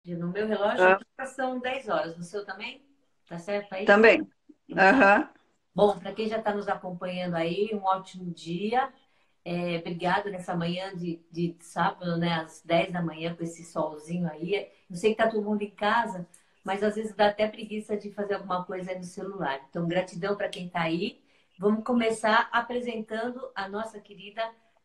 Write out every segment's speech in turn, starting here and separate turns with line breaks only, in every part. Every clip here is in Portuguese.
No meu relógio
Ah,
aqui são 10 horas. No seu também? Tá certo aí?
também.
Então,
Aham.
bom, para quem já está nos acompanhando aí, um ótimo dia. Obrigado nessa manhã de sábado, né? Às 10 da manhã, com esse solzinho aí. Eu sei que tá todo mundo em casa, mas às vezes dá até preguiça de fazer alguma coisa aí no celular. Então, gratidão para quem está aí. Vamos começar apresentando a nossa querida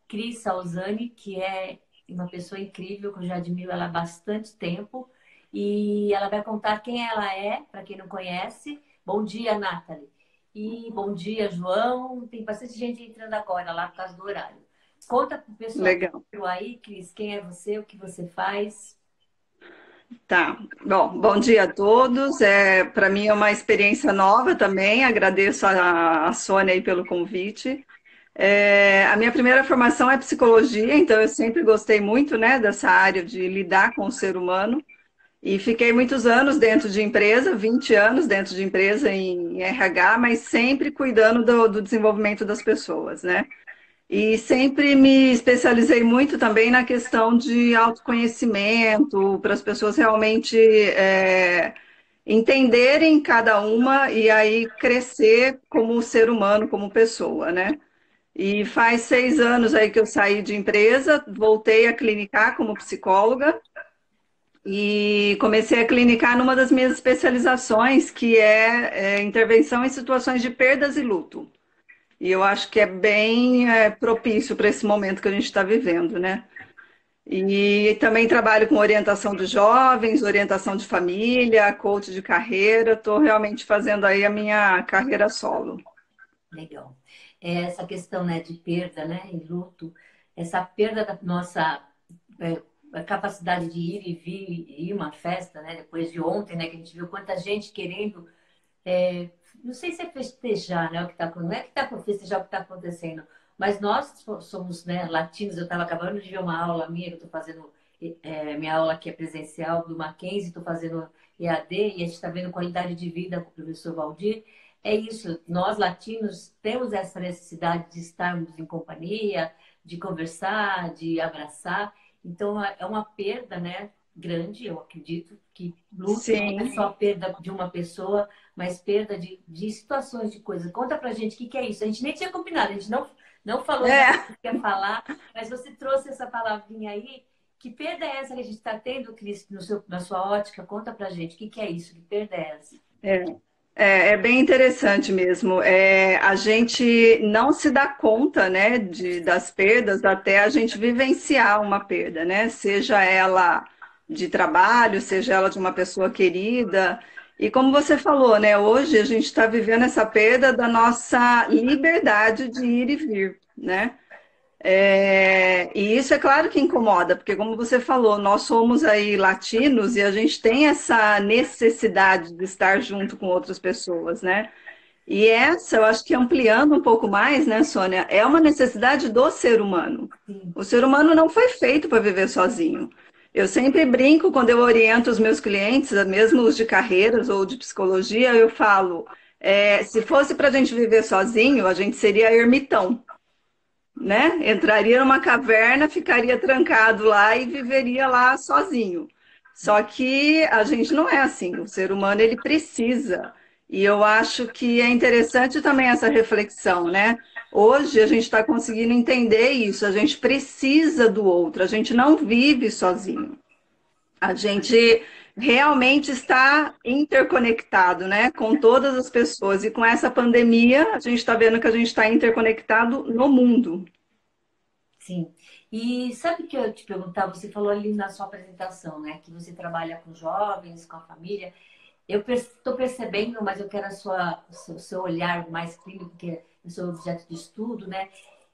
Cris Salzani, que é uma pessoa incrível, que eu já admiro ela há bastante tempo. E ela vai contar quem ela é, para quem não conhece. Bom dia, Nathalie. E bom dia, João. Tem bastante gente entrando agora lá por causa do horário. Conta pro pessoal que
Legal.
entrou aí, Cris, quem é você, o que você faz.
Tá. Bom dia a todos. Para mim é uma experiência nova também. Agradeço a Sônia aí pelo convite. A minha primeira formação é psicologia, então eu sempre gostei muito, né, dessa área de lidar com o ser humano. E fiquei muitos anos dentro de empresa, 20 anos dentro de empresa em RH, mas sempre cuidando do desenvolvimento das pessoas, né? E sempre me especializei muito também na questão de autoconhecimento, para as pessoas realmente entenderem cada uma e aí crescer como ser humano, como pessoa, né? E faz 6 anos aí que eu saí de empresa, voltei a clinicar como psicóloga e comecei a clinicar numa das minhas especializações, que é intervenção em situações de perdas e luto. E eu acho que é bem propício para esse momento que a gente está vivendo, né? E também trabalho com orientação de jovens, orientação de família, coach de carreira. Estou realmente fazendo aí a minha carreira solo.
Legal. Essa questão, né, de perda, né, e luto, essa perda da nossa é, a capacidade de ir e vir, ir uma festa, né, depois de ontem, né, que a gente viu quanta gente querendo é, não sei se é festejar, né, o que está acontecendo, não é que está para festejar o que está acontecendo, mas nós somos, né, latinos. Eu estava acabando de ver uma aula minha, que eu estou fazendo, minha aula aqui é presencial do Mackenzie, estou fazendo EAD, e a gente está vendo qualidade de vida com o professor Valdir. É isso, nós latinos temos essa necessidade de estarmos em companhia, de conversar, de abraçar. Então, é uma perda, né, grande, eu acredito que luto não é
Sim.
só a perda de uma pessoa, mas perda de situações, de coisas. Conta pra gente o que, que é isso. A gente nem tinha combinado, a gente não falou exatamente
É,
o que ia falar, mas você trouxe essa palavrinha aí. Que perda é essa que a gente está tendo, Cris, no na sua ótica? Conta pra gente o que, que é isso, que perda é essa?
é, é bem interessante mesmo. A gente não se dá conta, né, das perdas até a gente vivenciar uma perda, né? Seja ela de trabalho, seja ela de uma pessoa querida. E como você falou, né, hoje a gente está vivendo essa perda da nossa liberdade de ir e vir, né? E isso é claro que incomoda, porque como você falou, nós somos aí latinos e a gente tem essa necessidade de estar junto com outras pessoas, né? E essa, eu acho que ampliando um pouco mais, né, Sônia, é uma necessidade do ser humano.
Sim.
O ser humano não foi feito para viver sozinho. Eu sempre brinco quando eu oriento os meus clientes, mesmo os de carreiras ou de psicologia, eu falo, se fosse para a gente viver sozinho, a gente seria ermitão, né? Entraria numa caverna, ficaria trancado lá e viveria lá sozinho. Só que a gente não é assim. O ser humano ele precisa. E eu acho que é interessante também essa reflexão, né? Hoje a gente está conseguindo entender isso. A gente precisa do outro. A gente não vive sozinho. A gente realmente está interconectado, né, com todas as pessoas. E com essa pandemia, a gente está vendo que a gente está interconectado no mundo.
Sim. E sabe o que eu te perguntar? Você falou ali na sua apresentação, né, que você trabalha com jovens, com a família. Eu estou percebendo, mas eu quero o seu olhar mais clínico, porque é o seu objeto de estudo, né?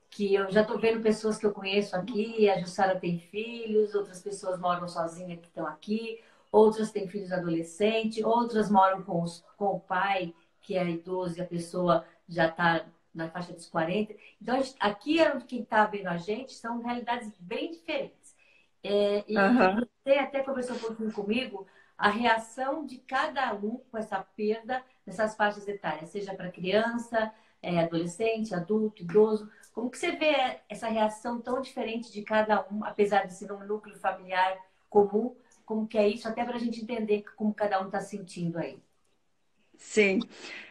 Que eu já estou vendo pessoas que eu conheço aqui, a Jussara tem filhos, outras pessoas moram sozinhas que estão aqui, outras têm filhos adolescentes, outras moram com o pai, que é idoso e a pessoa já está na faixa dos 40. Então, aqui é onde quem está vendo a gente são realidades bem diferentes. E
Aham.
você até conversou um pouquinho comigo a reação de cada um com essa perda nessas faixas etárias, seja para criança, adolescente, adulto, idoso. Como que você vê essa reação tão diferente de cada um, apesar de ser um núcleo familiar comum? como que é isso, até para a gente entender como cada um está sentindo aí.
Sim.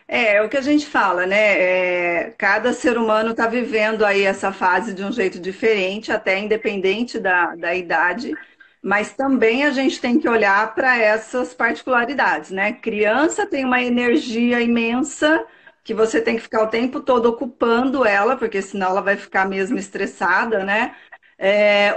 É o que a gente fala, né? Cada ser humano está vivendo aí essa fase de um jeito diferente, até independente da idade, mas também a gente tem que olhar para essas particularidades, né? Criança tem uma energia imensa que você tem que ficar o tempo todo ocupando ela, porque senão ela vai ficar mesmo estressada, né?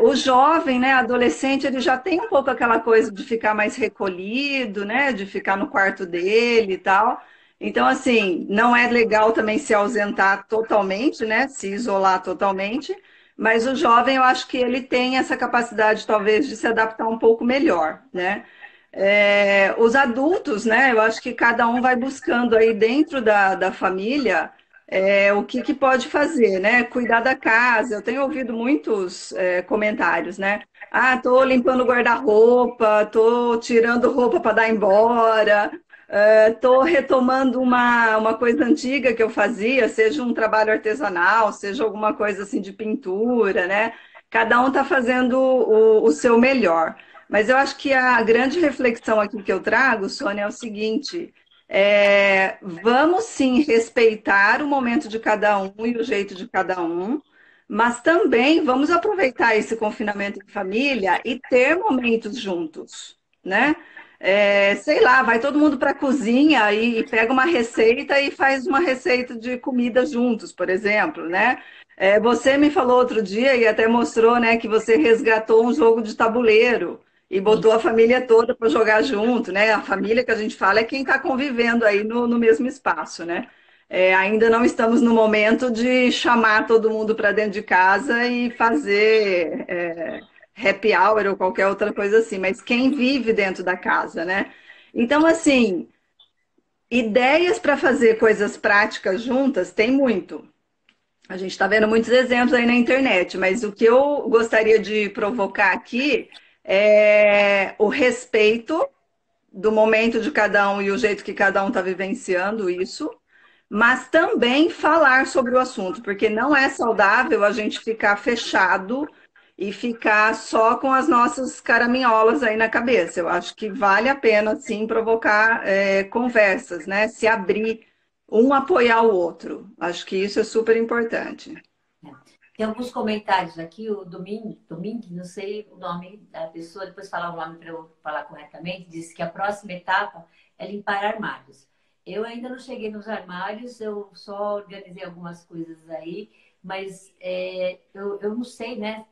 O jovem, né, adolescente, ele já tem um pouco aquela coisa de ficar mais recolhido, né, de ficar no quarto dele e tal. Então, assim, não é legal também se ausentar totalmente, né? Se isolar totalmente, mas o jovem, eu acho que ele tem essa capacidade, talvez, de se adaptar um pouco melhor, né? Os adultos, né? Eu acho que cada um vai buscando aí dentro da família o que, que pode fazer, né? Cuidar da casa. Eu tenho ouvido muitos comentários, né? Ah, tô limpando o guarda-roupa, tô tirando roupa para dar embora. Estou retomando uma coisa antiga que eu fazia, seja um trabalho artesanal, seja alguma coisa assim de pintura, né? Cada um está fazendo o seu melhor. Mas eu acho que a grande reflexão aqui que eu trago, Sônia, é o seguinte: vamos sim respeitar o momento de cada um e o jeito de cada um, mas também vamos aproveitar esse confinamento em família e ter momentos juntos, né? Sei lá, vai todo mundo para a cozinha e pega uma receita e faz uma receita de comida juntos, por exemplo, né? Você me falou outro dia e até mostrou, né, que você resgatou um jogo de tabuleiro e
Sim.
botou a família toda para jogar junto, né? A família que a gente fala é quem está convivendo aí no mesmo espaço, né? Ainda não estamos no momento de chamar todo mundo para dentro de casa e fazer happy hour ou qualquer outra coisa assim, mas quem vive dentro da casa, né? Então, assim, ideias para fazer coisas práticas juntas tem muito. A gente está vendo muitos exemplos aí na internet, mas o que eu gostaria de provocar aqui é o respeito do momento de cada um e o jeito que cada um está vivenciando isso, mas também falar sobre o assunto, porque não é saudável a gente ficar fechado e ficar só com as nossas caraminholas aí na cabeça. Eu acho que vale a pena, sim, provocar conversas, né? Se abrir, um apoiar o outro. Acho que isso é super importante.
Tem alguns comentários aqui, o Domingue, não sei o nome da pessoa, depois falar o nome para eu falar corretamente, disse que a próxima etapa é limpar armários. Eu ainda não cheguei nos armários, eu só organizei algumas coisas aí, mas eu não sei, né?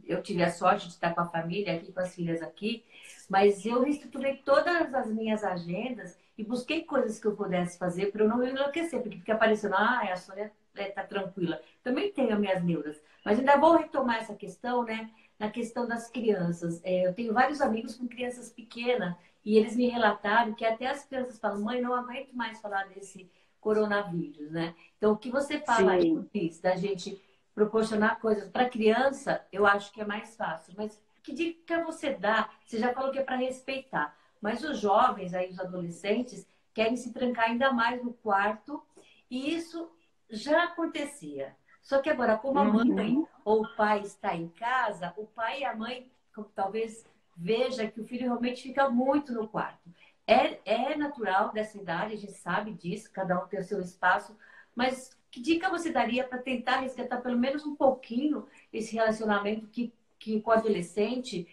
Eu tive a sorte de estar com a família aqui, com as filhas aqui, mas eu reestruturei todas as minhas agendas e busquei coisas que eu pudesse fazer para eu não me enlouquecer, porque fica aparecendo, a Sônia está tranquila. Também tenho as minhas neuras, mas ainda vou retomar essa questão, né? Na questão das crianças. Eu tenho vários amigos com crianças pequenas e eles me relataram que até as crianças falam, mãe, não aguento mais falar desse coronavírus, né? Então, o que você fala aí,
Sim.
Cris, da gente proporcionar coisas para criança, eu acho que é mais fácil. Mas que dica você dá? Você já falou que é para respeitar, mas os jovens, aí, os adolescentes, querem se trancar ainda mais no quarto e isso já acontecia. Só que agora, como a mãe
Uhum.
ou o pai está em casa, o pai e a mãe talvez veja que o filho realmente fica muito no quarto. É natural dessa idade, a gente sabe disso, cada um tem o seu espaço, mas que dica você daria para tentar resgatar pelo menos um pouquinho esse relacionamento que com o adolescente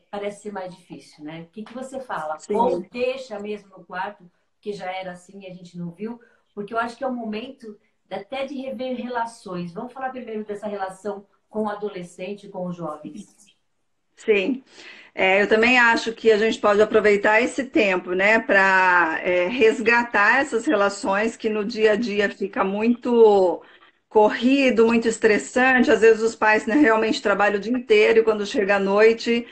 parece ser mais difícil, né? O que você fala? Ou
Sim.
deixa mesmo no quarto, que já era assim e a gente não viu, porque eu acho que é o momento até de rever relações. Vamos falar primeiro dessa relação com o adolescente, com os jovens.
Sim. Eu também acho que a gente pode aproveitar esse tempo, né, para resgatar essas relações que no dia a dia fica muito corrido, muito estressante. Às vezes os pais, né, realmente trabalham o dia inteiro e quando chega à noite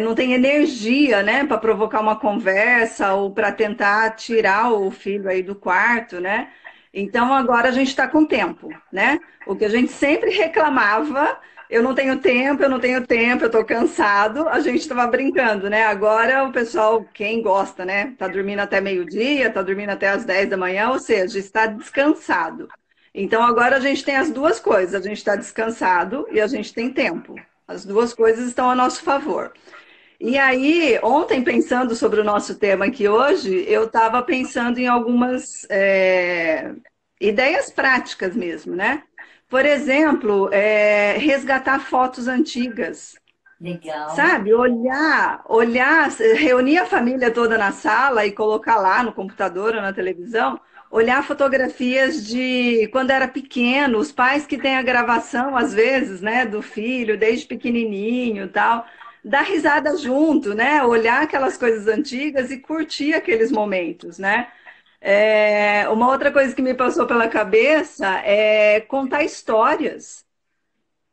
não tem energia, né, para provocar uma conversa ou para tentar tirar o filho aí do quarto, né? Então agora a gente está com tempo, né? O que a gente sempre reclamava, eu não tenho tempo, eu não tenho tempo, eu estou cansado. A gente estava brincando, né? Agora o pessoal, quem gosta, né? Tá dormindo até meio-dia, tá dormindo até as 10 da manhã, ou seja, está descansado. Então agora a gente tem as duas coisas, a gente está descansado e a gente tem tempo. As duas coisas estão a nosso favor. E aí, ontem, pensando sobre o nosso tema aqui hoje, eu estava pensando em algumas ideias práticas mesmo, né? Por exemplo, resgatar fotos antigas.
Legal.
Sabe, olhar, reunir a família toda na sala e colocar lá no computador ou na televisão, olhar fotografias de quando era pequeno, os pais que têm a gravação, às vezes, né, do filho, desde pequenininho e tal, dar risada junto, né, olhar aquelas coisas antigas e curtir aqueles momentos, né? Uma outra coisa que me passou pela cabeça é contar histórias.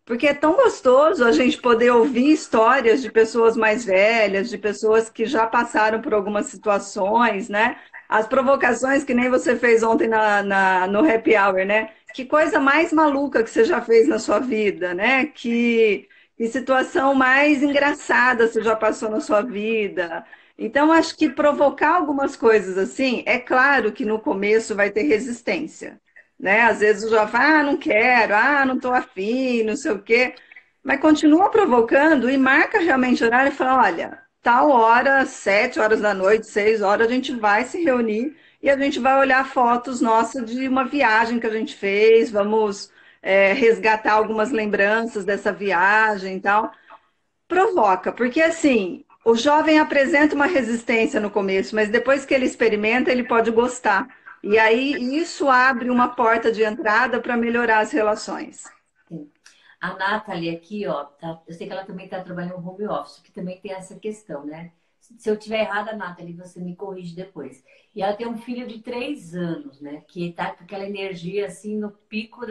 Porque é tão gostoso a gente poder ouvir histórias de pessoas mais velhas, de pessoas que já passaram por algumas situações, né? As provocações que nem você fez ontem no Happy Hour, né? Que coisa mais maluca que você já fez na sua vida, né? Que situação mais engraçada você já passou na sua vida. Então, acho que provocar algumas coisas assim, é claro que no começo vai ter resistência, né? Às vezes o jovem fala, não quero, não estou afim, não sei o quê. Mas continua provocando e marca realmente o horário e fala, olha, tal hora, 7 horas da noite, 6 horas, a gente vai se reunir e a gente vai olhar fotos nossas de uma viagem que a gente fez, vamos resgatar algumas lembranças dessa viagem e tal. Provoca, porque assim, o jovem apresenta uma resistência no começo, mas depois que ele experimenta, ele pode gostar. E aí isso abre uma porta de entrada para melhorar as relações.
Sim. A Nathalie aqui, ó, eu sei que ela também está trabalhando no home office, que também tem essa questão, né? Se eu tiver errada, Nathalie, você me corrige depois. E ela tem um filho de 3 anos, né? Que tá com aquela energia assim no pico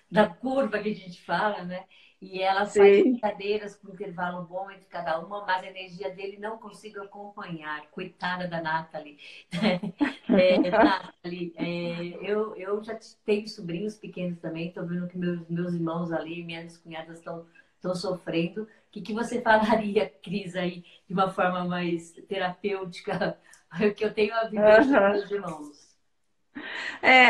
da curva que a gente fala, né? E ela faz
Sim.
brincadeiras com intervalo bom entre cada uma, mas a energia dele não consigo acompanhar. Coitada da Nathalie. Nathalie, eu já tenho sobrinhos pequenos também, estou vendo que meus irmãos ali, minhas cunhadas estão sofrendo. O que você falaria, Cris, aí, de uma forma mais terapêutica, que eu tenho a vivência dos
Aham.
meus irmãos?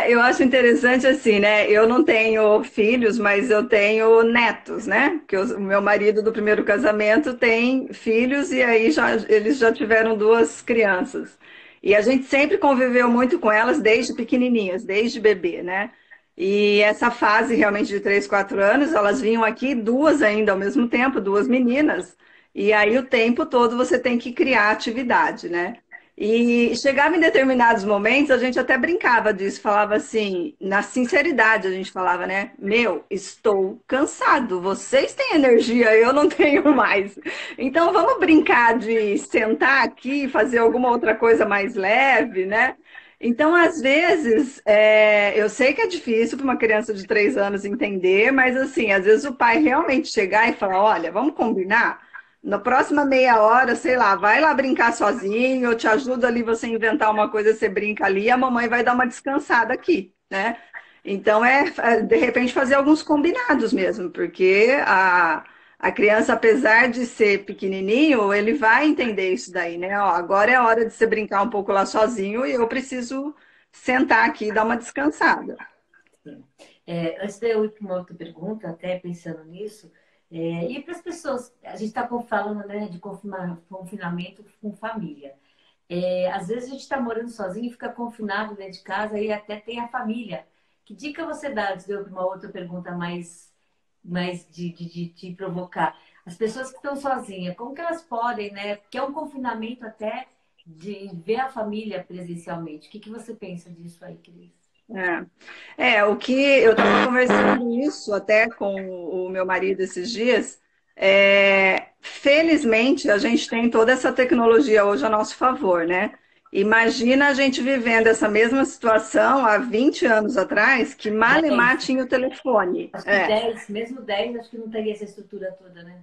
Eu acho interessante assim, né? Eu não tenho filhos, mas eu tenho netos, né? Porque o meu marido do primeiro casamento tem filhos e aí eles já tiveram duas crianças. E a gente sempre conviveu muito com elas desde pequenininhas, desde bebê, né? E essa fase realmente de 3, 4 anos, elas vinham aqui duas ainda ao mesmo tempo, duas meninas. E aí o tempo todo você tem que criar atividade, né? E chegava em determinados momentos, a gente até brincava disso, falava assim, na sinceridade a gente falava, né? Meu, estou cansado, vocês têm energia, eu não tenho mais. Então vamos brincar de sentar aqui, fazer alguma outra coisa mais leve, né? Então, às vezes, eu sei que é difícil para uma criança de 3 anos entender, mas assim, às vezes o pai realmente chegar e falar, olha, vamos combinar? Na próxima meia hora, sei lá, vai lá brincar sozinho, eu te ajudo ali você inventar uma coisa, você brinca ali, e a mamãe vai dar uma descansada aqui, né? Então de repente fazer alguns combinados mesmo, porque a criança, apesar de ser pequenininho, ele vai entender isso daí, né? Ó, agora é a hora de você brincar um pouco lá sozinho e eu preciso sentar aqui e dar uma descansada.
Sim. Antes de eu ir para uma outra pergunta, até pensando nisso, e para as pessoas, a gente está falando, né, de confinamento com família. Às vezes a gente está morando sozinho e fica confinado dentro de casa e até tem a família. Que dica você dá, antes de eu ir para uma outra pergunta mais de provocar? As pessoas que estão sozinhas, como que elas podem, né? Porque é um confinamento até de ver a família presencialmente. O que você pensa disso aí, Cris?
O que eu estava conversando isso até com o meu marido esses dias. Felizmente, a gente tem toda essa tecnologia hoje a nosso favor, né? Imagina a gente vivendo essa mesma situação há 20 anos atrás, que malemar
10.
tinha o telefone.
Acho que 10, mesmo 10, acho que não teria essa estrutura toda, né?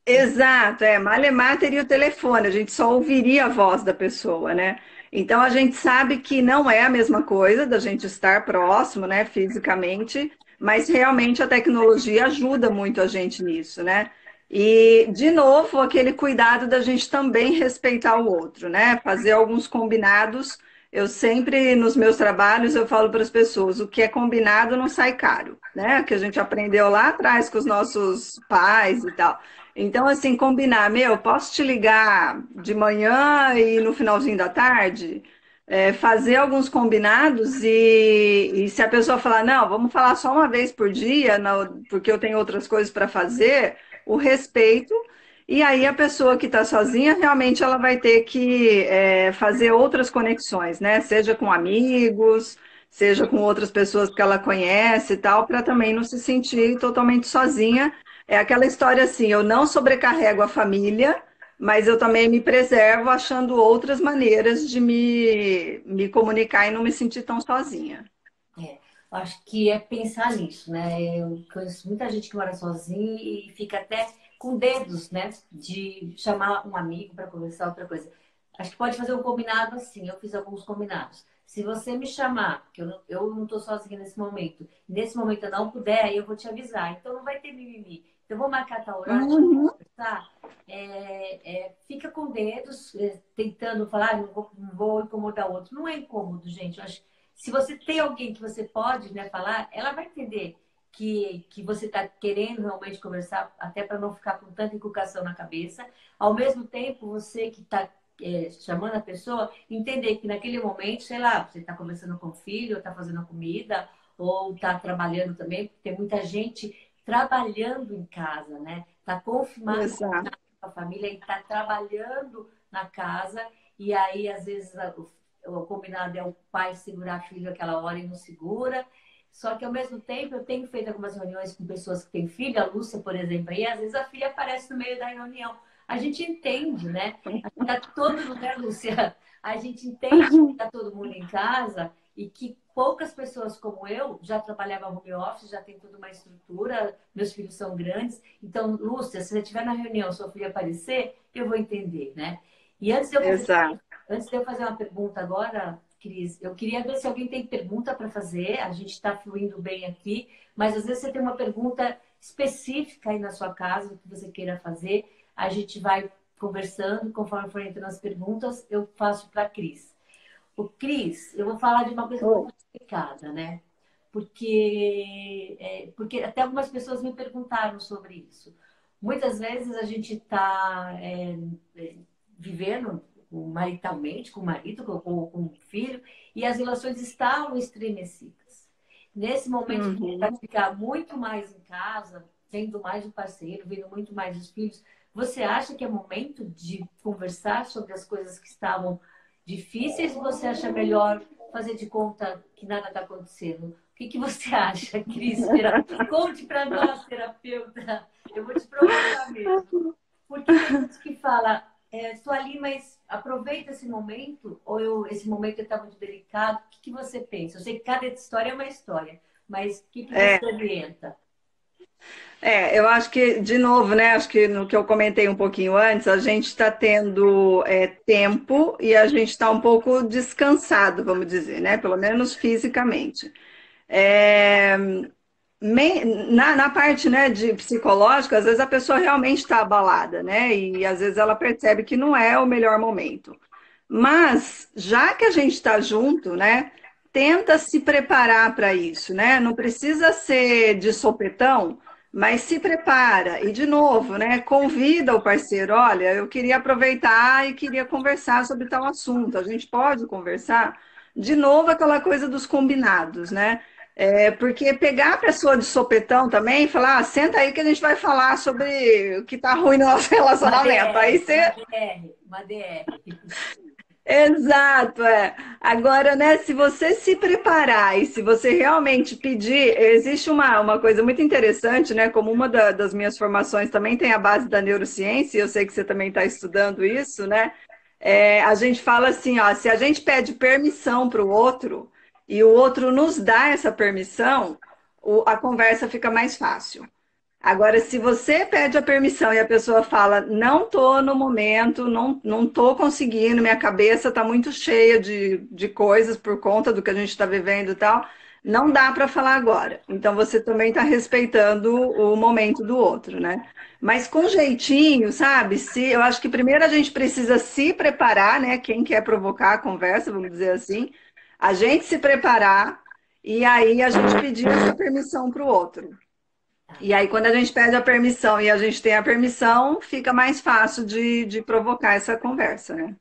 Exato, Malemar teria o telefone, a gente só ouviria a voz da pessoa, né? Então a gente sabe que não é a mesma coisa da gente estar próximo, né, fisicamente, mas realmente a tecnologia ajuda muito a gente nisso, né? E, de novo, aquele cuidado da gente também respeitar o outro, né? Fazer alguns combinados. Eu sempre, nos meus trabalhos, eu falo para as pessoas, o que é combinado não sai caro, né? Que a gente aprendeu lá atrás com os nossos pais e tal. Então, assim, combinar, meu, posso te ligar de manhã e no finalzinho da tarde? Fazer alguns combinados e se a pessoa falar, não, vamos falar só uma vez por dia, porque eu tenho outras coisas para fazer, o respeito. E aí a pessoa que está sozinha, realmente ela vai ter que fazer outras conexões, né? Seja com amigos, seja com outras pessoas que ela conhece e tal, para também não se sentir totalmente sozinha. É aquela história assim, eu não sobrecarrego a família, mas eu também me preservo achando outras maneiras de me comunicar e não me sentir tão sozinha.
É, eu acho que é pensar nisso, né? Eu conheço muita gente que mora sozinha e fica até com dedos, né? De chamar um amigo para conversar outra coisa. Acho que pode fazer um combinado assim. Eu fiz alguns combinados. Se você me chamar, que eu não estou sozinha nesse momento eu não puder, aí eu vou te avisar. Então não vai ter mimimi. Então vou marcar tal horário para
Uhum.
conversar. Fica com dedos, tentando falar, "Ah, não vou incomodar o outro." Não é incômodo, gente. Eu acho se você tem alguém que você pode, né, falar, ela vai entender que você está querendo realmente conversar, até para não ficar com tanta inculcação na cabeça. Ao mesmo tempo, você que está chamando a pessoa, entender que naquele momento, sei lá, você está conversando com o filho, está fazendo a comida, ou está trabalhando também, porque tem muita gente trabalhando em casa, né? Está confirmado
Exato.
com a família e está trabalhando na casa, e aí, às vezes, o combinado é o pai segurar a filha aquela hora e não segura. Só que, ao mesmo tempo, eu tenho feito algumas reuniões com pessoas que têm filho, a Lúcia, por exemplo, e às vezes a filha aparece no meio da reunião. A gente entende, né? Está todo mundo, né, Lúcia? A gente entende que está todo mundo em casa e que poucas pessoas como eu já trabalhavam home office, já tem toda uma estrutura, meus filhos são grandes. Então, Lúcia, se você estiver na reunião, sua filha aparecer, eu vou entender, né? E
Exato.
antes de eu fazer uma pergunta agora, Cris, eu queria ver se alguém tem pergunta para fazer. A gente está fluindo bem aqui, mas às vezes você tem uma pergunta específica aí na sua casa que você queira fazer. A gente vai conversando, conforme for entrando as perguntas, eu faço para a Cris. O Cris, eu vou falar de uma coisa um
Oi.
pouco complicada, né? Porque até algumas pessoas me perguntaram sobre isso. Muitas vezes a gente está vivendo maritalmente, com o marido, com o filho, e as relações estão estremecidas. Nesse momento, para
Uhum.
ficar muito mais em casa, vendo mais o parceiro, vendo muito mais os filhos, você acha que é momento de conversar sobre as coisas que estavam difíceis ou você acha melhor fazer de conta que nada está acontecendo? O que você acha, Cris? Conte para nós, terapeuta. Eu vou te provocar mesmo. Porque tem gente que fala, estou ali, mas aproveita esse momento, ou esse momento está muito delicado. O que você pensa? Eu sei que cada história é uma história, mas o que você
É,
orienta?
eu acho que, de novo, né? Acho que no que eu comentei um pouquinho antes, a gente está tendo tempo e a gente está um pouco descansado, vamos dizer, né? Pelo menos fisicamente. É, na parte, né, de psicológica, às vezes a pessoa realmente está abalada, né? E às vezes ela percebe que não é o melhor momento. Mas, já que a gente está junto, né? Tenta se preparar para isso, né? Não precisa ser de sopetão, mas se prepara. E, de novo, né? Convida o parceiro: olha, eu queria aproveitar e queria conversar sobre tal assunto. A gente pode conversar? De novo, aquela coisa dos combinados, né? Porque pegar a pessoa de sopetão também e falar, senta aí que a gente vai falar sobre o que tá ruim no nosso
Uma
relacionamento. Aí
DR, uma
você.
DR, uma DR.
Exato, é. Agora, né, se você se preparar e se você realmente pedir, existe uma coisa muito interessante, né? Como uma das minhas formações também tem a base da neurociência, e eu sei que você também está estudando isso, né? A gente fala assim, ó, se a gente pede permissão para o outro e o outro nos dá essa permissão, a conversa fica mais fácil. Agora, se você pede a permissão e a pessoa fala, não tô no momento, não tô conseguindo, minha cabeça está muito cheia de coisas por conta do que a gente está vivendo e tal, não dá para falar agora. Então, você também está respeitando o momento do outro, né? Mas com jeitinho, sabe? Eu acho que primeiro a gente precisa se preparar, né? Quem quer provocar a conversa, vamos dizer assim, a gente se preparar e aí a gente pedir essa permissão para o outro. E aí, quando a gente pede a permissão e a gente tem a permissão, fica mais fácil de provocar essa conversa, né?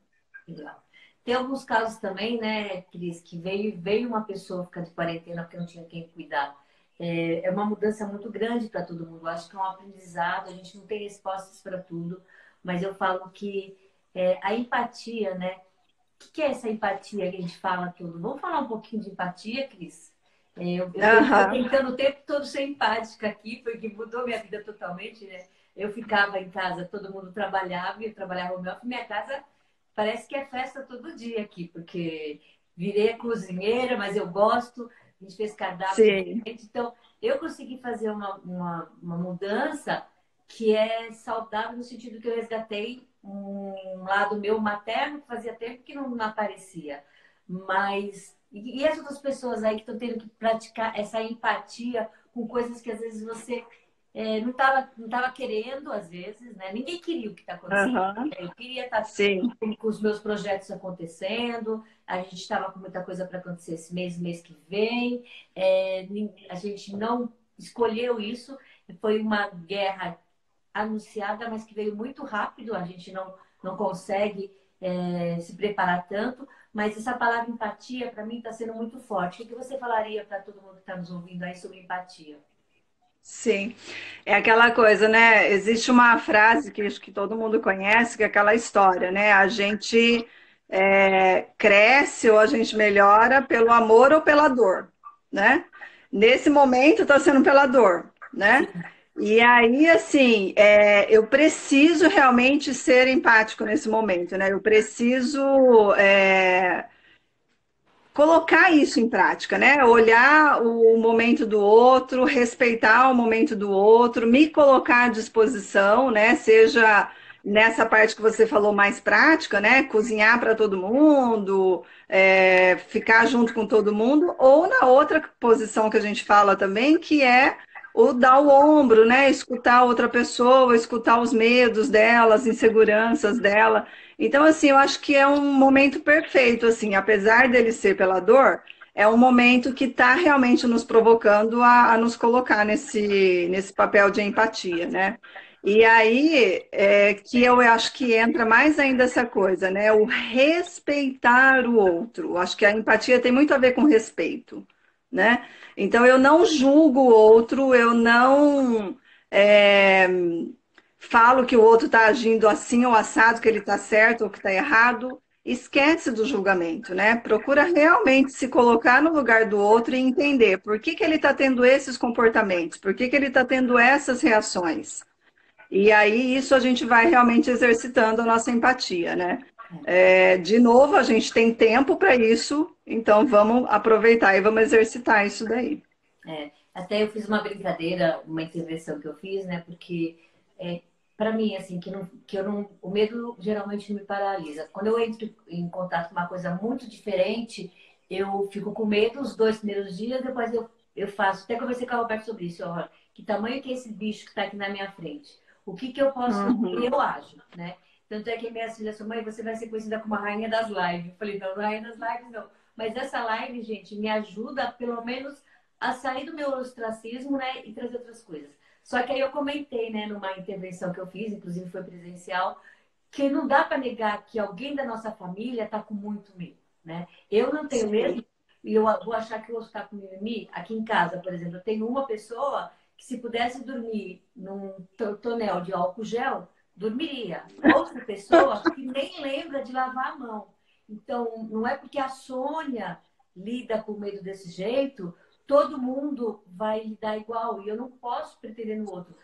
Legal. Tem alguns casos também, né, Cris, que veio uma pessoa ficar de quarentena porque não tinha quem cuidar. É uma mudança muito grande para todo mundo. Eu acho que é um aprendizado, a gente não tem respostas para tudo, mas eu falo que a empatia, né? O que é essa empatia que a gente fala tudo? Vamos falar um pouquinho de empatia, Cris? Eu estou
Aham,
tentando o tempo todo ser empática aqui, porque mudou minha vida totalmente, né? Eu ficava em casa, todo mundo trabalhava, e eu trabalhava home office, minha casa parece que é festa todo dia aqui, porque virei a cozinheira, mas eu gosto, a gente fez cardápio
sim.
diferente, então eu consegui fazer uma mudança que é saudável no sentido que eu resgatei um lado meu materno que fazia tempo que não aparecia. Mas e as outras pessoas aí que estão tendo que praticar essa empatia com coisas que às vezes você não tava querendo, às vezes, né? Ninguém queria o que está acontecendo.
Aham,
Eu queria estar
sim.
com os meus projetos acontecendo, a gente estava com muita coisa para acontecer esse mês que vem, a gente não escolheu isso, foi uma guerra anunciada, mas que veio muito rápido, a gente não consegue se preparar tanto, mas essa palavra empatia, para mim, está sendo muito forte. O que você falaria para todo mundo que está nos ouvindo aí sobre empatia?
Sim, é aquela coisa, né? Existe uma frase que acho que todo mundo conhece, que é aquela história, né? A gente cresce ou a gente melhora pelo amor ou pela dor, né? Nesse momento está sendo pela dor, né?
Sim,
E aí, assim, eu preciso realmente ser empático nesse momento, né? Eu preciso colocar isso em prática, né? Olhar o momento do outro, respeitar o momento do outro, me colocar à disposição, né? Seja nessa parte que você falou mais prática, né? Cozinhar para todo mundo, ficar junto com todo mundo, ou na outra posição que a gente fala também, que é o dar o ombro, né? Escutar a outra pessoa, escutar os medos dela, as inseguranças dela. Então, assim, eu acho que é um momento perfeito, assim, apesar dele ser pela dor, é um momento que está realmente nos provocando a nos colocar nesse papel de empatia, né? E aí é que eu acho que entra mais ainda essa coisa, né? O respeitar o outro. Eu acho que a empatia tem muito a ver com respeito, né? Então eu não julgo o outro, eu não é, falo que o outro está agindo assim ou assado, que ele está certo ou que está errado. Esquece do julgamento, né? Procura realmente se colocar no lugar do outro e entender por que que ele está tendo esses comportamentos, por que que ele está tendo essas reações. E aí isso a gente vai realmente exercitando a nossa empatia, né? De novo, a gente tem tempo para isso, então vamos aproveitar e vamos exercitar isso daí.
até eu fiz uma brincadeira, uma intervenção que eu fiz, né? Porque para mim, assim, que eu não, o medo geralmente me paralisa. Quando eu entro em contato com uma coisa muito diferente, eu fico com medo os 2 primeiros dias, depois eu faço. Até conversei com a Roberta sobre isso. Ó, que tamanho que é esse bicho que está aqui na minha frente? O que que eu posso fazer? E
Uhum.
eu ajo, né? Tanto é que minhas filhas falaram, mãe, você vai ser conhecida como a rainha das lives. Eu falei, não, rainha das lives não. Mas essa live, gente, me ajuda, pelo menos a sair do meu ostracismo, né, e trazer outras coisas. Só que aí eu comentei, né, numa intervenção que eu fiz, inclusive foi presencial, que não dá para negar que alguém da nossa família está com muito medo, né? Eu não tenho
Sim,
medo e eu vou achar que eu vou ficar com mimimi. Aqui em casa, por exemplo, eu tenho uma pessoa que se pudesse dormir num tonel de álcool gel, dormiria. Outra pessoa que nem lembra de lavar a mão. Então, não é porque a Sônia lida com medo desse jeito, todo mundo vai lidar igual. E eu não posso pretender no outro.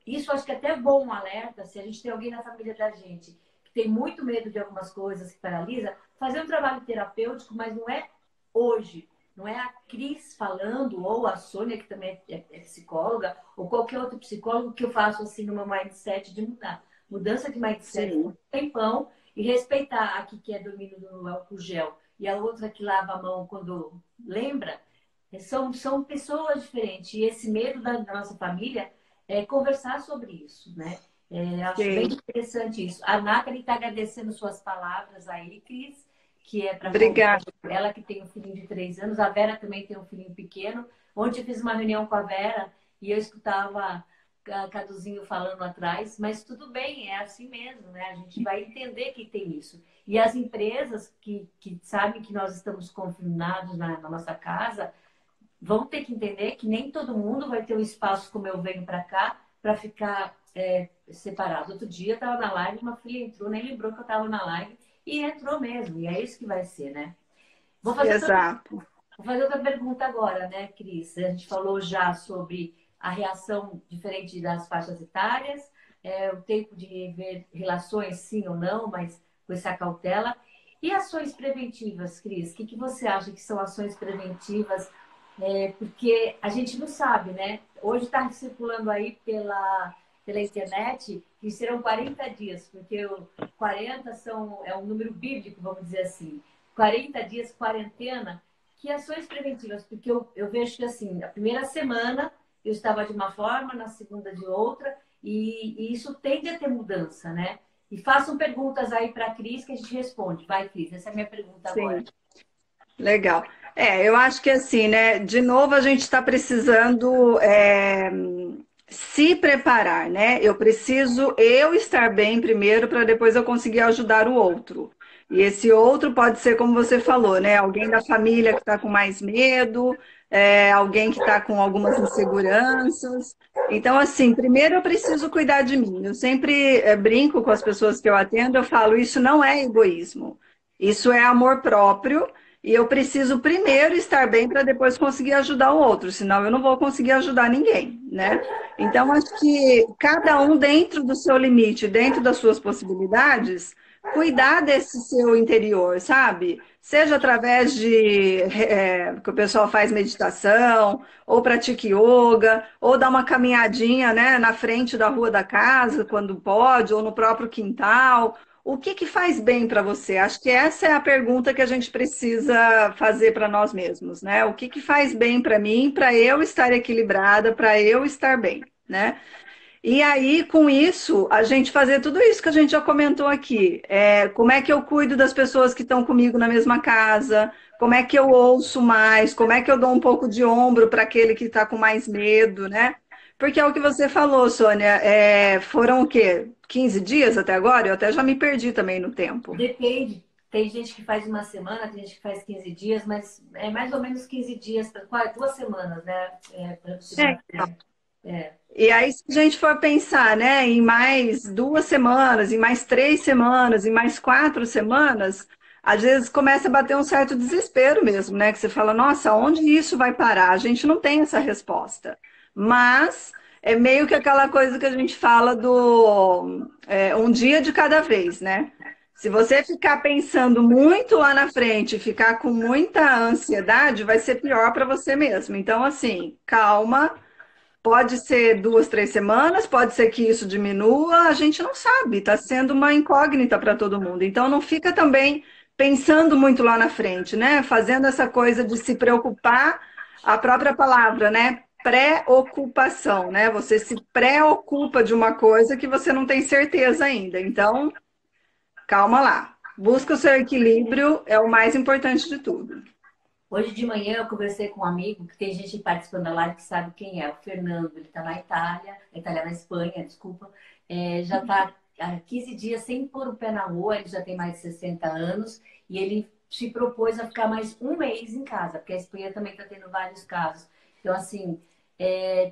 Isso acho que é até bom um alerta, se a gente tem alguém na família da gente que tem muito medo de algumas coisas, que paralisa, fazer um trabalho terapêutico, mas não é hoje. Não é a Cris falando, ou a Sônia, que também é psicóloga, ou qualquer outro psicólogo que eu faço assim no meu mindset de mudar. Mudança de mindset
sim,
tem pão e respeitar a que é dormindo no álcool gel e a outra que lava a mão quando lembra, são pessoas diferentes. E esse medo da nossa família é conversar sobre isso, né? Acho bem
sim.
interessante isso. A Nathalie está agradecendo suas palavras aí, Cris, que é para
Obrigada.
ela que tem um filhinho de 3 anos. A Vera também tem um filhinho pequeno. Ontem eu fiz uma reunião com a Vera e eu escutava Caduzinho falando atrás, mas tudo bem, é assim mesmo, né? A gente vai entender que tem isso. E as empresas que sabem que nós estamos confinados na nossa casa vão ter que entender que nem todo mundo vai ter um espaço como eu venho para cá para ficar separado. Outro dia eu estava na live, uma filha entrou, nem lembrou que eu estava na live e entrou mesmo. E é isso que vai ser, né? Vou fazer
Exato.
Vou fazer outra pergunta agora, né, Cris? A gente falou já sobre a reação diferente das faixas etárias, o tempo de rever relações, sim ou não, mas com essa cautela. E ações preventivas, Cris? O que você acha que são ações preventivas? Porque a gente não sabe, né? Hoje está circulando aí pela internet que serão 40 dias, porque o 40 é um número bíblico, vamos dizer assim. 40 dias quarentena. Que ações preventivas? Porque eu vejo que, assim, a primeira semana eu estava de uma forma, na segunda de outra, e isso tende a ter mudança, né? E façam perguntas aí para a Cris que a gente responde. Vai, Cris, essa é a minha pergunta agora.
Sim, legal. Eu acho que assim, né? De novo, a gente está precisando se preparar, né? Eu preciso eu estar bem primeiro para depois eu conseguir ajudar o outro. E esse outro pode ser, como você falou, né? Alguém da família que está com mais medo, alguém que está com algumas inseguranças. Então, assim, primeiro eu preciso cuidar de mim. Eu sempre brinco com as pessoas que eu atendo, eu falo, isso não é egoísmo, isso é amor próprio. E eu preciso primeiro estar bem para depois conseguir ajudar o outro, senão eu não vou conseguir ajudar ninguém, né? Então, acho que cada um dentro do seu limite, dentro das suas possibilidades, cuidar desse seu interior, sabe? Seja através de que o pessoal faz meditação, ou pratica yoga, ou dá uma caminhadinha, né, na frente da rua da casa, quando pode, ou no próprio quintal. O que que faz bem para você? Acho que essa é a pergunta que a gente precisa fazer para nós mesmos, né? O que que faz bem para mim, para eu estar equilibrada, para eu estar bem, né? E aí, com isso, a gente fazer tudo isso que a gente já comentou aqui. Como é que eu cuido das pessoas que estão comigo na mesma casa? Como é que eu ouço mais? Como é que eu dou um pouco de ombro para aquele que está com mais medo, né? Porque é o que você falou, Sônia. Foram o quê? 15 dias até agora? Eu até já me perdi também no tempo.
Depende. Tem gente que faz uma semana, tem gente que faz 15 dias, mas é mais ou menos 15 dias, quase 2 semanas, né? Para você
É,
manter. É.
E aí, se a gente for pensar, né, em mais 2 semanas, em mais 3 semanas, em mais 4 semanas, às vezes começa a bater um certo desespero mesmo, né? Que você fala, nossa, onde isso vai parar? A gente não tem essa resposta. Mas é meio que aquela coisa que a gente fala do um dia de cada vez, né? Se você ficar pensando muito lá na frente, ficar com muita ansiedade, vai ser pior para você mesmo. Então, assim, calma. Pode ser 2, 3 semanas, pode ser que isso diminua, a gente não sabe, está sendo uma incógnita para todo mundo. Então não fica também pensando muito lá na frente, né? Fazendo essa coisa de se preocupar, a própria palavra, né? Preocupação, né? Você se preocupa de uma coisa que você não tem certeza ainda. Então, calma lá. Busca o seu equilíbrio, é o mais importante de tudo.
Hoje de manhã eu conversei com um amigo que tem gente participando da live que sabe quem é, o Fernando. Ele está na Itália, na Espanha, desculpa. Já está há 15 dias sem pôr o pé na rua, ele já tem mais de 60 anos e ele se propôs a ficar mais um mês em casa, porque a Espanha também está tendo vários casos. Então, assim,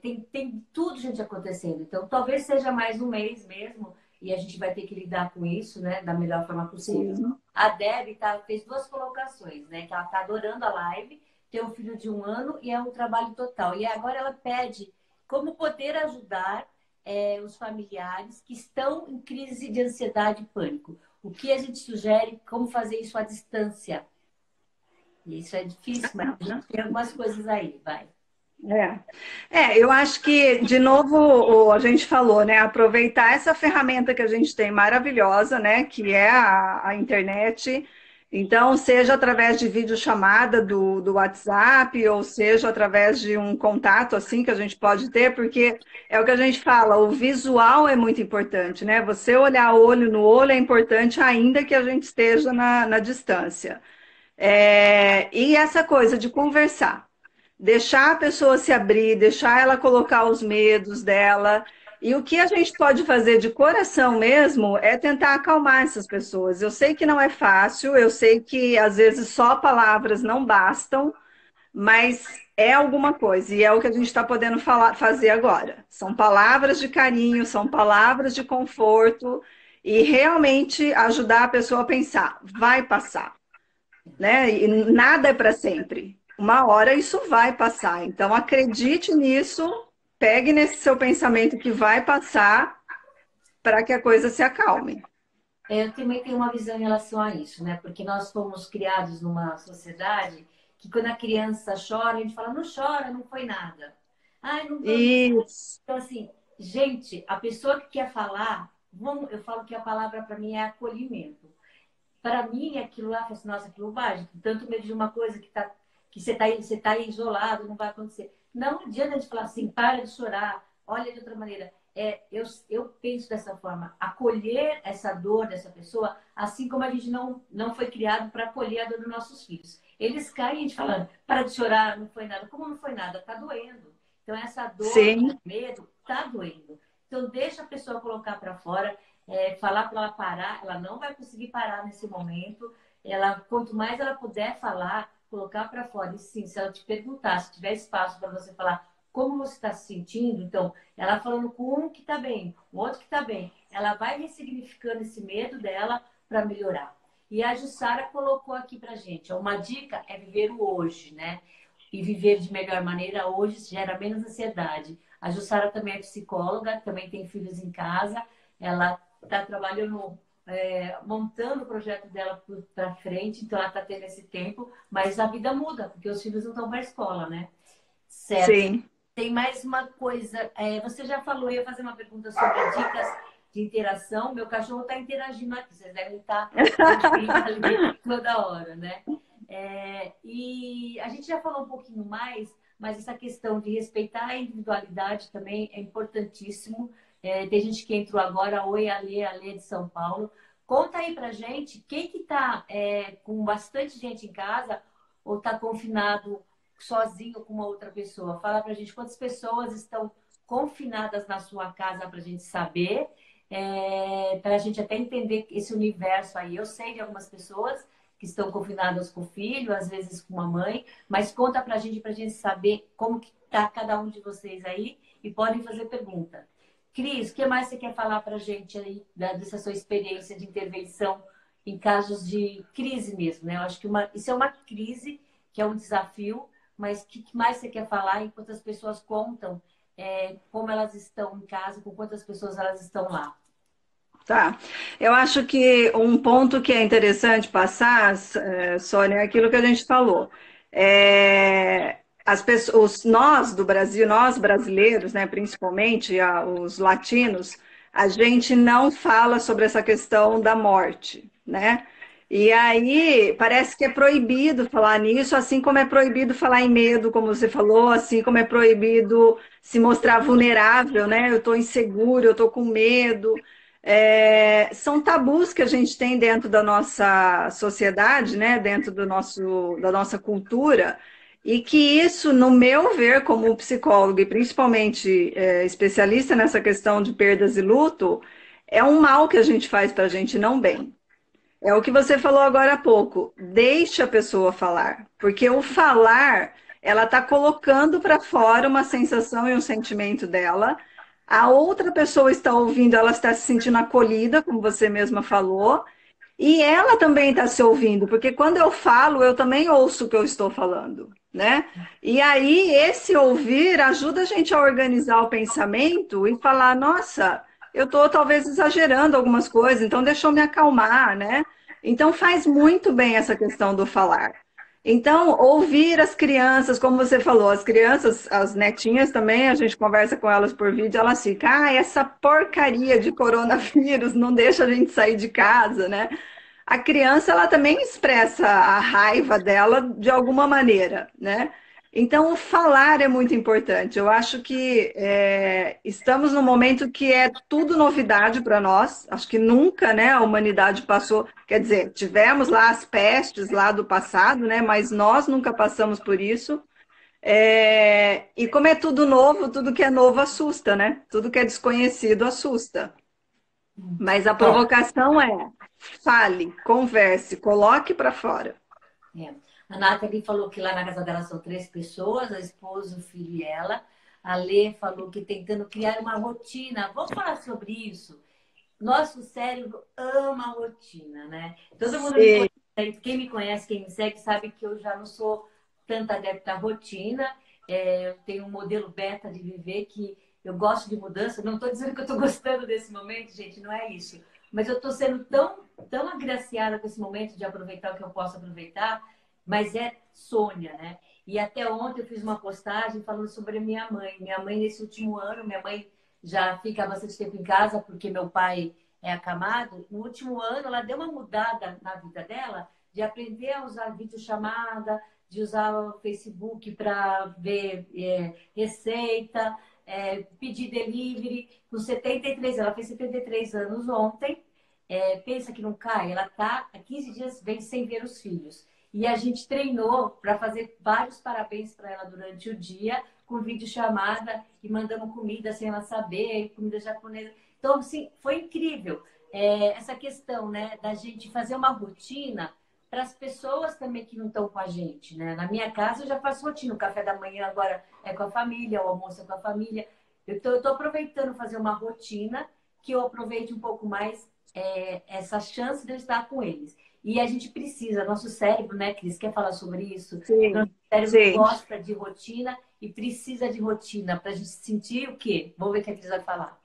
tem tudo, gente, acontecendo. Então, talvez seja mais um mês mesmo e a gente vai ter que lidar com isso, né, da melhor forma possível.
Sim.
A Deb fez 2 colocações, né? Que ela está adorando a live, tem um filho de 1 ano e é um trabalho total. E agora ela pede como poder ajudar os familiares que estão em crise de ansiedade e pânico. O que a gente sugere, como fazer isso à distância? E isso é difícil, mas a gente tem algumas coisas aí, vai.
Eu acho que, de novo, a gente falou, né? Aproveitar essa ferramenta que a gente tem maravilhosa, né? Que é a internet. Então, seja através de videochamada do WhatsApp, ou seja através de um contato assim que a gente pode ter, porque é o que a gente fala, o visual é muito importante, né? Você olhar olho no olho é importante, ainda que a gente esteja na distância. E essa coisa de conversar. deixar a pessoa se abrir, deixar ela colocar os medos dela. E o que a gente pode fazer de coração mesmo é tentar acalmar essas pessoas. Eu sei que não é fácil, eu sei que às vezes só palavras não bastam, mas é alguma coisa, e é o que a gente está podendo fazer agora. São palavras de carinho, são palavras de conforto, e realmente ajudar a pessoa a pensar, vai passar, né? E nada é para sempre. Uma hora isso vai passar. Então acredite nisso, pegue nesse seu pensamento que vai passar para que a coisa se acalme.
Eu também tenho uma visão em relação a isso, né? Porque nós fomos criados numa sociedade que quando a criança chora, a gente fala, não chora, não foi nada. Ai, não tô...
Isso,
Então, assim, gente, a pessoa que quer falar, eu falo que a palavra para mim é acolhimento. Para mim, aquilo lá, assim, nossa, aquilo vai, tanto medo de uma coisa que você tá isolado, não vai acontecer. Não adianta a gente falar assim, para de chorar, olha de outra maneira. Eu penso dessa forma, acolher essa dor dessa pessoa, assim como a gente não foi criado para acolher a dor dos nossos filhos. Eles caem e a gente fala, para de chorar, não foi nada. Como não foi nada? Tá doendo. Então, essa dor,
sim,
medo, tá doendo. Então, deixa a pessoa colocar para fora, falar para ela parar, ela não vai conseguir parar nesse momento. Ela, quanto mais ela puder falar, colocar para fora. E sim, se ela te perguntar, se tiver espaço para você falar como você está se sentindo, então, ela falando com um que está bem, o outro que está bem, ela vai ressignificando esse medo dela para melhorar. E a Jussara colocou aqui para gente, uma dica é viver o hoje, né? E viver de melhor maneira hoje gera menos ansiedade. A Jussara também é psicóloga, também tem filhos em casa, ela está trabalhando, montando o projeto dela para frente, então ela está tendo esse tempo, mas a vida muda, porque os filhos não estão para a escola, né? Certo.
sim.
Tem mais uma coisa. Você já falou, eu ia fazer uma pergunta sobre dicas de interação. Meu cachorro está interagindo aqui, vocês devem estar ouvindo ali toda hora, né? E a gente já falou um pouquinho mais, mas essa questão de respeitar a individualidade também é importantíssimo. Tem gente que entrou agora, oi, Alê de São Paulo. Conta aí pra gente, quem que tá com bastante gente em casa ou está confinado sozinho com uma outra pessoa? Fala pra gente quantas pessoas estão confinadas na sua casa para a gente saber, para a gente até entender esse universo aí. Eu sei de algumas pessoas que estão confinadas com o filho, às vezes com a mãe, mas conta pra gente saber como que tá cada um de vocês aí e podem fazer pergunta. Cris, o que mais você quer falar pra gente aí dessa sua experiência de intervenção em casos de crise mesmo, né? Eu acho que isso é uma crise, que é um desafio, mas o que mais você quer falar enquanto as pessoas contam como elas estão em casa, com quantas pessoas elas estão lá?
Tá. Eu acho que um ponto que é interessante passar, Sônia, é aquilo que a gente falou. As pessoas, nós do Brasil, nós brasileiros, né, principalmente os latinos, a gente não fala sobre essa questão da morte, né? E aí parece que é proibido falar nisso, assim como é proibido falar em medo, como você falou, assim como é proibido se mostrar vulnerável, né? Eu estou inseguro, eu estou com medo. São tabus que a gente tem dentro da nossa sociedade, né? Dentro da nossa cultura, e que isso, no meu ver, como psicólogo e principalmente especialista nessa questão de perdas e luto, é um mal que a gente faz para a gente não bem. É o que você falou agora há pouco. Deixe a pessoa falar, porque o falar, ela está colocando para fora uma sensação e um sentimento dela. A outra pessoa está ouvindo, ela está se sentindo acolhida, como você mesma falou, e ela também está se ouvindo, porque quando eu falo, eu também ouço o que eu estou falando, né? E aí, esse ouvir ajuda a gente a organizar o pensamento e falar, nossa, eu estou talvez exagerando algumas coisas, então deixa eu me acalmar, né? Então faz muito bem essa questão do falar. Então, ouvir as crianças, como você falou, as crianças, as netinhas também, a gente conversa com elas por vídeo, elas ficam, essa porcaria de coronavírus não deixa a gente sair de casa, né? A criança, ela também expressa a raiva dela de alguma maneira, né? Então, o falar é muito importante. Eu acho que estamos num momento que é tudo novidade para nós. Acho que nunca, né, a humanidade passou. Quer dizer, tivemos lá as pestes lá do passado, né? Mas nós nunca passamos por isso. E como é tudo novo, tudo que é novo assusta, né? Tudo que é desconhecido assusta. Mas a
Ó,
provocação é: fale, converse, coloque para fora.
é. A Nathalie falou que lá na casa dela são 3 pessoas, a esposa, o filho e ela. A Lê falou que tentando criar uma rotina. Vamos falar sobre isso. Nosso cérebro ama a rotina, né? Todo mundo me
Sim,
conhece, quem me conhece, quem me segue, sabe que eu já não sou tanta adepta à rotina. Eu tenho um modelo beta de viver que eu gosto de mudança. Não estou dizendo que eu estou gostando desse momento, gente, não é isso. Mas eu estou sendo tão agraciada com esse momento de aproveitar o que eu posso aproveitar, mas é Sônia, né? E até ontem eu fiz uma postagem falando sobre a minha mãe. Minha mãe, nesse último ano, minha mãe já fica bastante tempo em casa, porque meu pai é acamado. No último ano, ela deu uma mudada na vida dela, de aprender a usar videochamada, de usar o Facebook para ver receita, pedir delivery. Com 73, ela fez 73 anos ontem. Pensa que não cai? Ela está há 15 dias vem sem ver os filhos. E a gente treinou para fazer vários parabéns para ela durante o dia, com videochamada e mandando comida sem ela saber, comida japonesa. Então, assim, foi incrível essa questão, né, da gente fazer uma rotina para as pessoas também que não estão com a gente, né? Na minha casa eu já faço rotina, o café da manhã agora é com a família, o almoço é com a família. Eu estou aproveitando fazer uma rotina que eu aproveite um pouco mais essa chance de eu estar com eles. E a gente precisa, nosso cérebro, né, Cris, quer falar sobre isso?
sim,
Nosso cérebro
sim.
gosta de rotina e precisa de rotina para a gente sentir o quê? Vamos ver o que a Cris vai falar.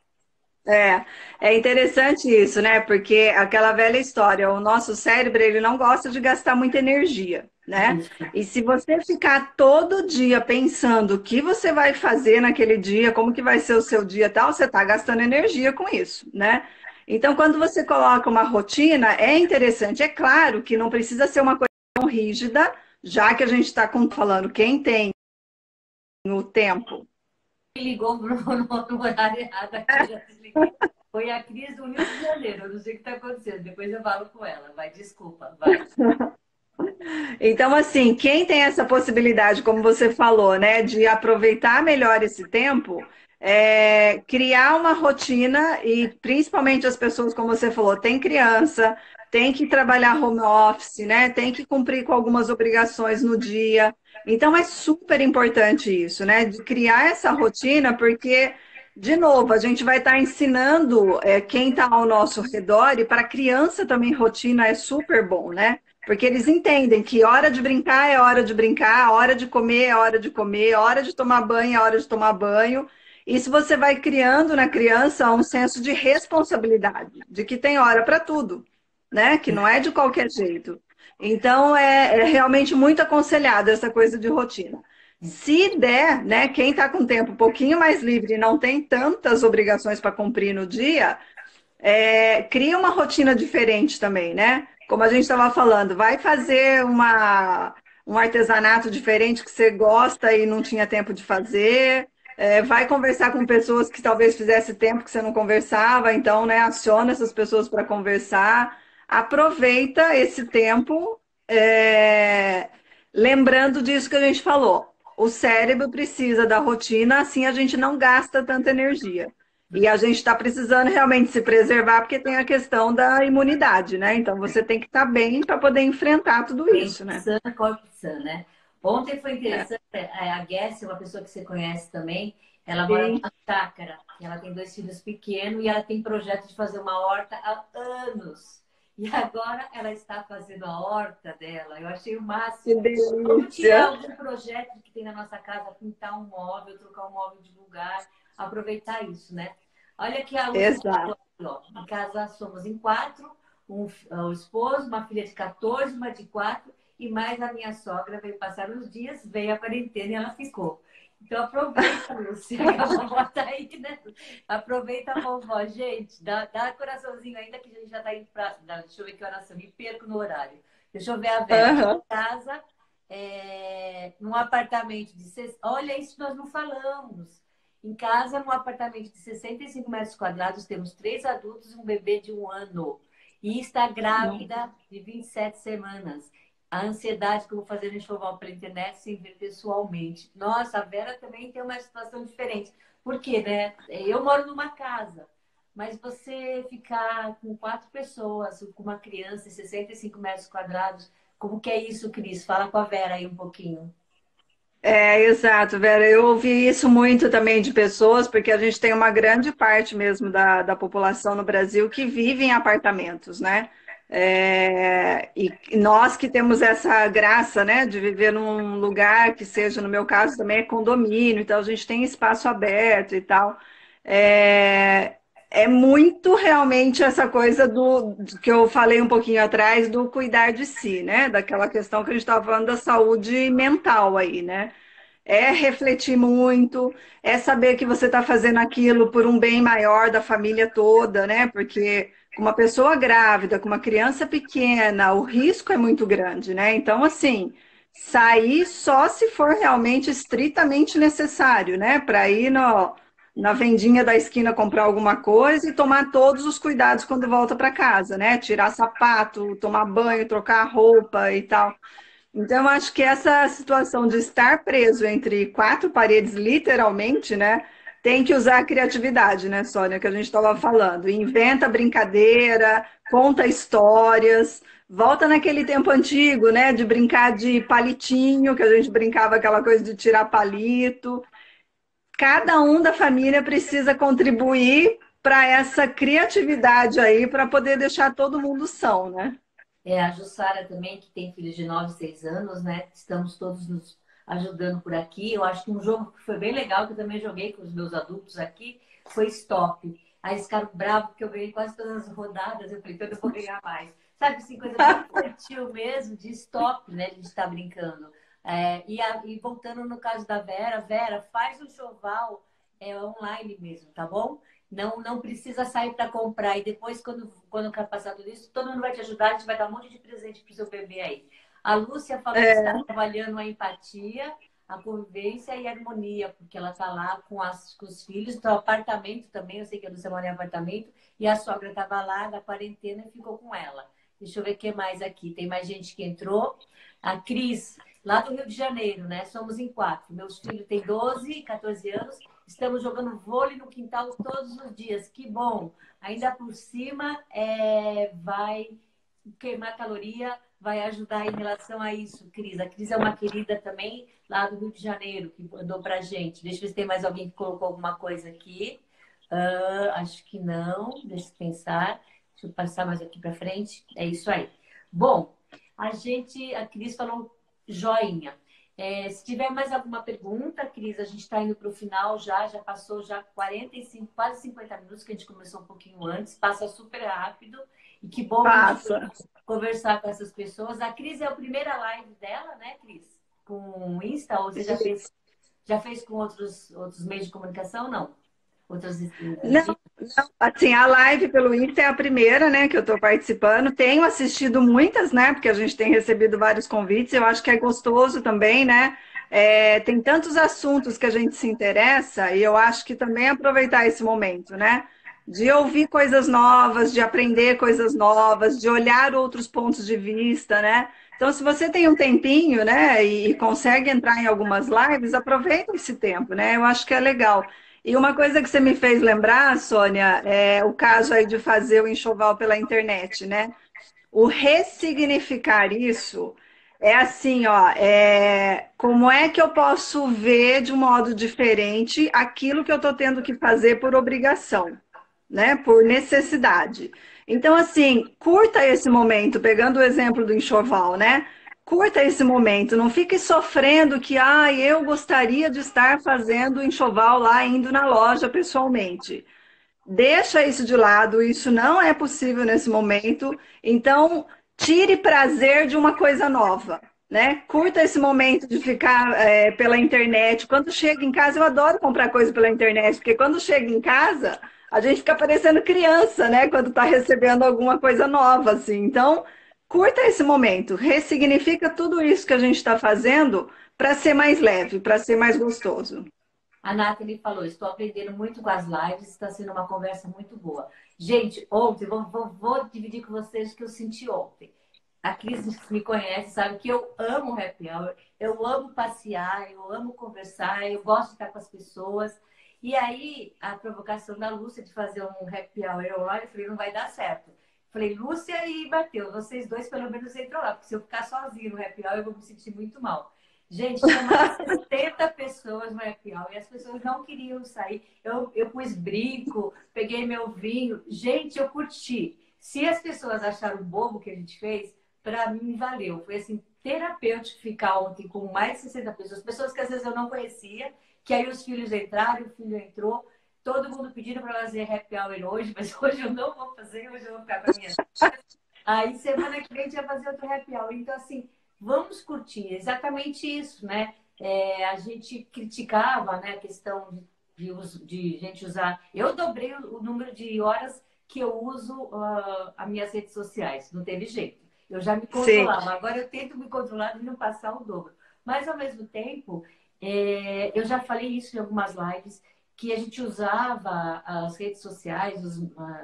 É, é interessante isso, né? Porque aquela velha história, o nosso cérebro, ele não gosta de gastar muita energia, né?
Isso.
E se você ficar todo dia pensando o que você vai fazer naquele dia, como que vai ser o seu dia e tal, você está gastando energia com isso, né? Então, quando você coloca uma rotina, é interessante. É claro que não precisa ser uma coisa tão rígida, já que a gente está falando quem tem o tempo.
Me ligou no horário errado aqui, eu já desliguei. Foi a Cris do Rio de Janeiro, eu não sei o que está acontecendo, depois eu falo com ela. Vai, desculpa, vai.
Então, assim, quem tem essa possibilidade, como você falou, né, de aproveitar melhor esse tempo, criar uma rotina e principalmente as pessoas, como você falou, tem criança, tem que trabalhar home office, né, tem que cumprir com algumas obrigações no dia. Então, é super importante isso, né, de criar essa rotina, porque, de novo, a gente vai estar ensinando, quem está ao nosso redor e para a criança também rotina é super bom, né? Porque eles entendem que hora de brincar é hora de brincar, hora de comer é hora de comer, hora de tomar banho é hora de tomar banho. Isso você vai criando na criança um senso de responsabilidade, de que tem hora para tudo, né? Que não é de qualquer jeito. Então é realmente muito aconselhado essa coisa de rotina. Se der, né? Quem está com o tempo um pouquinho mais livre e não tem tantas obrigações para cumprir no dia, cria uma rotina diferente também, né? Como a gente estava falando, vai fazer um artesanato diferente que você gosta e não tinha tempo de fazer. Vai conversar com pessoas que talvez fizesse tempo que você não conversava, então, né, aciona essas pessoas para conversar. Aproveita esse tempo, lembrando disso que a gente falou. O cérebro precisa da rotina, assim a gente não gasta tanta energia. E a gente está precisando realmente se preservar, porque tem a questão da imunidade, né? Então você tem que estar bem para poder enfrentar tudo
Mente
isso, né?
sã, corpo sã, né? Ontem foi
É.
interessante, a Guess, uma pessoa que você conhece também, ela mora
Sim.
numa chácara, ela tem 2 filhos pequenos e ela tem projeto de fazer uma horta há anos. E agora ela está fazendo a horta dela. Eu achei o
Que
máximo. Vamos
delícia!
tirar algum projeto que tem na nossa casa, pintar um móvel, trocar um móvel de lugar, aproveitar isso, né? Olha aqui a Lúcia
Exato.
falou, ó, em casa somos em 4, o esposo, uma filha de 14, uma de 4 e mais a minha sogra veio passar uns dias, veio a quarentena e ela ficou. Então aproveita, Lúcia, que a vovó tá aí, né? Aproveita a vovó, gente. Dá coraçãozinho ainda que a gente já tá indo pra. Deixa eu ver que horas são, me perco no horário. Deixa eu ver a Vera. Aqui
Aham.
em casa, num apartamento de. Olha, isso nós não falamos. Em casa, num apartamento de 65 metros quadrados, temos 3 adultos e um bebê de 1 ano. E está grávida de 27 semanas. a ansiedade que eu vou fazer no enxoval pela internet sem ver pessoalmente. Nossa, a Vera também tem uma situação diferente. Por quê, né? Eu moro numa casa, mas você ficar com 4 pessoas, com uma criança, em 65 metros quadrados, como que é isso, Cris? Fala com a Vera aí um pouquinho.
É, exato, Vera. Eu ouvi isso muito também de pessoas, porque a gente tem uma grande parte mesmo da população no Brasil que vive em apartamentos, né? E nós que temos essa graça, né, de viver num lugar que seja, no meu caso, também é condomínio, então a gente tem espaço aberto e tal. É, é muito realmente essa coisa do que eu falei um pouquinho atrás, do cuidar de si, né? Daquela questão que a gente estava falando da saúde mental aí, né? É refletir muito, é saber que você está fazendo aquilo por um bem maior da família toda, né? Porque com uma pessoa grávida, com uma criança pequena, o risco é muito grande, né? Então, assim, sair só se for realmente estritamente necessário, né? Para ir na vendinha da esquina comprar alguma coisa e tomar todos os cuidados quando volta para casa, né? Tirar sapato, tomar banho, trocar roupa e tal. Então, acho que essa situação de estar preso entre quatro paredes, literalmente, né, tem que usar a criatividade, né, Sônia, que a gente estava falando. Inventa brincadeira, conta histórias, volta naquele tempo antigo, né, de brincar de palitinho, que a gente brincava aquela coisa de tirar palito. Cada um da família precisa contribuir para essa criatividade aí, para poder deixar todo mundo são, né?
A Jussara também, que tem filhos de 9 6 anos, né? Estamos todos nos ajudando por aqui. Eu acho que um jogo que foi bem legal, que eu também joguei com os meus adultos aqui, foi Stop. Aí eles ficaram bravos porque eu ganhei quase todas as rodadas. Eu falei, então eu vou ganhar mais. Sabe, assim, coisa bem infantil mesmo, de stop, né? De estar brincando. E voltando no caso da Vera, Vera, faz o enxoval online mesmo, tá bom? Não precisa sair para comprar. E depois, quando passar tudo isso, todo mundo vai te ajudar. A gente vai dar um monte de presente para o seu bebê aí. A Lúcia falou que está
É,
trabalhando a empatia, a convivência e a harmonia, porque ela está lá com os filhos, do apartamento também. Eu sei que a Lúcia mora em apartamento. E a sogra estava lá da quarentena e ficou com ela. Deixa eu ver o que mais aqui. Tem mais gente que entrou. A Cris, lá do Rio de Janeiro, né? Somos em 4. Meus filhos têm 12 e 14 anos. Estamos jogando vôlei no quintal todos os dias. Que bom! Ainda por cima, vai queimar caloria, vai ajudar em relação a isso, Cris. A Cris é uma querida também lá do Rio de Janeiro, que mandou pra gente. Deixa eu ver se tem mais alguém que colocou alguma coisa aqui. Acho que não. Deixa eu pensar. Deixa eu passar mais aqui para frente. É isso aí. Bom, a Cris falou joinha. Se tiver mais alguma pergunta, Cris, a gente está indo para o final já passou já 45, quase 50 minutos, que a gente começou um pouquinho antes, passa super rápido, e que bom a gente
passa.
conversar com essas pessoas. A Cris é a primeira live dela, né, Cris? Com o Insta, ou você já fez com outros meios de comunicação? Não. Outros.
Não, não, assim, a live pelo Insta é a primeira, né, que eu estou participando. Tenho assistido muitas, né, porque a gente tem recebido vários convites. Eu acho que é gostoso também, né? Tem tantos assuntos que a gente se interessa e eu acho que também aproveitar esse momento, né? De ouvir coisas novas, de aprender coisas novas, de olhar outros pontos de vista, né? Então, se você tem um tempinho, né, e consegue entrar em algumas lives, aproveita esse tempo, né? Eu acho que é legal. E uma coisa que você me fez lembrar, Sônia, é o caso aí de fazer o enxoval pela internet, né? O ressignificar isso é assim, ó, como é que eu posso ver de um modo diferente aquilo que eu estou tendo que fazer por obrigação, né? Por necessidade. Então, assim, curta esse momento, pegando o exemplo do enxoval, né? Curta esse momento, não fique sofrendo que, eu gostaria de estar fazendo o enxoval lá, indo na loja pessoalmente. Deixa isso de lado, isso não é possível nesse momento. Então, tire prazer de uma coisa nova, né? Curta esse momento de ficar pela internet. Quando chega em casa, eu adoro comprar coisa pela internet, porque quando chega em casa, a gente fica parecendo criança, né? Quando está recebendo alguma coisa nova, assim. Então, curta esse momento, ressignifica tudo isso que a gente está fazendo para ser mais leve, para ser mais gostoso.
A Nathalie falou: estou aprendendo muito com as lives, está sendo uma conversa muito boa. Gente, ontem, vou dividir com vocês o que eu senti ontem. A Cris me conhece, sabe que eu amo happy hour, eu amo passear, eu amo conversar, eu gosto de estar com as pessoas. E aí, a provocação da Lúcia de fazer um happy hour, eu olho e falei, não vai dar certo. Falei, Lúcia e Matheus, vocês dois pelo menos entram lá, porque se eu ficar sozinho no happy hour, eu vou me sentir muito mal. Gente, tinha mais de 70 pessoas no happy hour e as pessoas não queriam sair. Eu pus brinco, peguei meu vinho. Gente, eu curti. Se as pessoas acharam bobo o que a gente fez, para mim valeu. Foi assim, terapêutico ficar ontem com mais de 60 pessoas. Pessoas que às vezes eu não conhecia, que aí os filhos entraram, o filho entrou. Todo mundo pedindo para fazer happy hour hoje, mas hoje eu não vou fazer, hoje eu vou ficar com a minha. Aí semana que vem a gente vai fazer outro happy hour. Então, assim, vamos curtir. Exatamente isso, né? A gente criticava, né, a questão de gente usar. Eu dobrei o número de horas que eu uso as minhas redes sociais. Não teve jeito. Eu já me
Sim,
controlava. Agora eu tento me controlar de não passar o dobro. Mas, ao mesmo tempo, eu já falei isso em algumas lives, que a gente usava as redes sociais,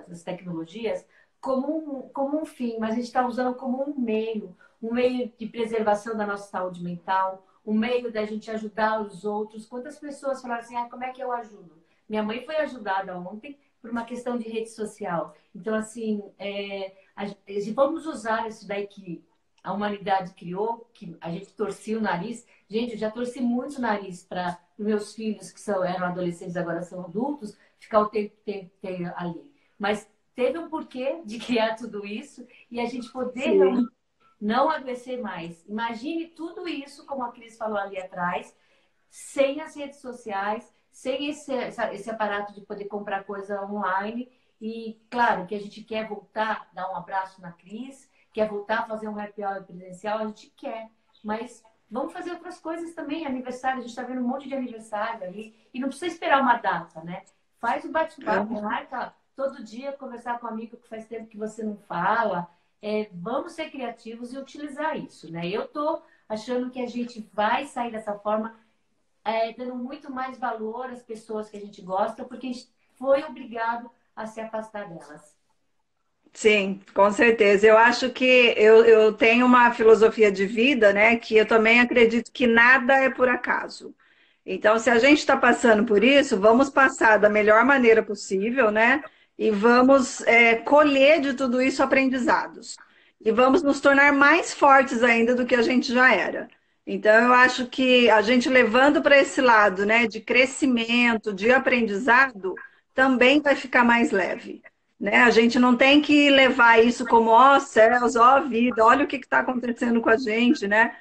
as tecnologias, como um fim, mas a gente está usando como um meio de preservação da nossa saúde mental, um meio da gente ajudar os outros. Quantas pessoas falaram assim, como é que eu ajudo? Minha mãe foi ajudada ontem por uma questão de rede social. Então, assim, vamos usar isso daí que a humanidade criou, que a gente torcia o nariz. Gente, eu já torci muito o nariz para meus filhos, que eram adolescentes, agora são adultos, ficar o tempo ali. Mas teve um porquê de criar tudo isso e a gente poder
sim.
realmente não adoecer mais. Imagine tudo isso, como a Cris falou ali atrás, sem as redes sociais, sem esse aparato de poder comprar coisa online. E claro que a gente quer voltar, dar um abraço na Cris, quer voltar a fazer um happy hour presencial, a gente quer, mas vamos fazer outras coisas também. Aniversário, a gente está vendo um monte de aniversário ali, e não precisa esperar uma data, né? Faz o bate-papo, marca todo dia, conversar com um amigo que faz tempo que você não fala. Vamos ser criativos e utilizar isso, né? Eu estou achando que a gente vai sair dessa forma, dando muito mais valor às pessoas que a gente gosta, porque a gente foi obrigado a se afastar delas.
Sim, com certeza. Eu acho que eu tenho uma filosofia de vida, né, que eu também acredito que nada é por acaso. Então, se a gente está passando por isso, vamos passar da melhor maneira possível, né? E vamos colher de tudo isso aprendizados. E vamos nos tornar mais fortes ainda do que a gente já era. Então, eu acho que a gente levando para esse lado, né, de crescimento, de aprendizado, também vai ficar mais leve. Né? A gente não tem que levar isso como, ó céus, ó vida, olha o que está acontecendo com a gente, né?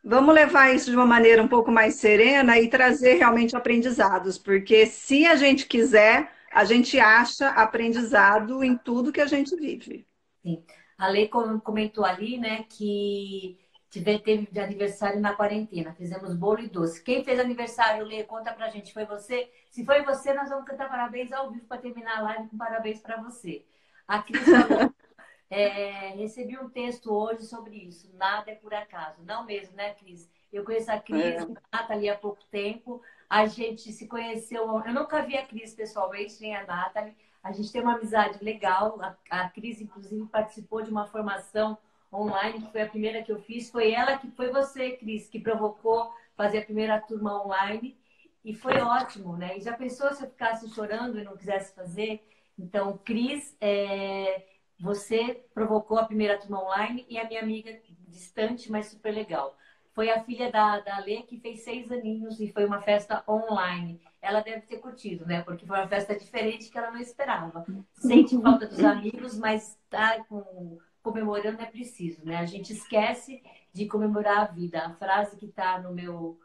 Vamos levar isso de uma maneira um pouco mais serena e trazer realmente aprendizados, porque se a gente quiser, a gente acha aprendizado em tudo que a gente vive.
Sim. A Lei comentou ali, né, que teve de aniversário na quarentena. Fizemos bolo e doce. Quem fez aniversário, Lê, conta pra gente. Foi você? Se foi você, nós vamos cantar parabéns ao vivo para terminar a live com parabéns para você. A Cris falou, recebi um texto hoje sobre isso. Nada é por acaso. Não mesmo, né, Cris? Eu conheço a Cris,
É,
a Nathalie há pouco tempo. A gente se conheceu. Eu nunca vi a Cris pessoalmente, nem a Nathalie. A gente tem uma amizade legal. A Cris, inclusive, participou de uma formação online, que foi a primeira que eu fiz. Foi você, Cris, que provocou fazer a primeira turma online. E foi ótimo, né? E já pensou se eu ficasse chorando e não quisesse fazer? Então, Cris, você provocou a primeira turma online e a minha amiga distante, mas super legal. Foi a filha da Lê que fez 6 aninhos e foi uma festa online. Ela deve ter curtido, né? Porque foi uma festa diferente que ela não esperava. Sente falta dos amigos, mas estar comemorando é preciso, né? A gente esquece de comemorar a vida. A frase que está no meu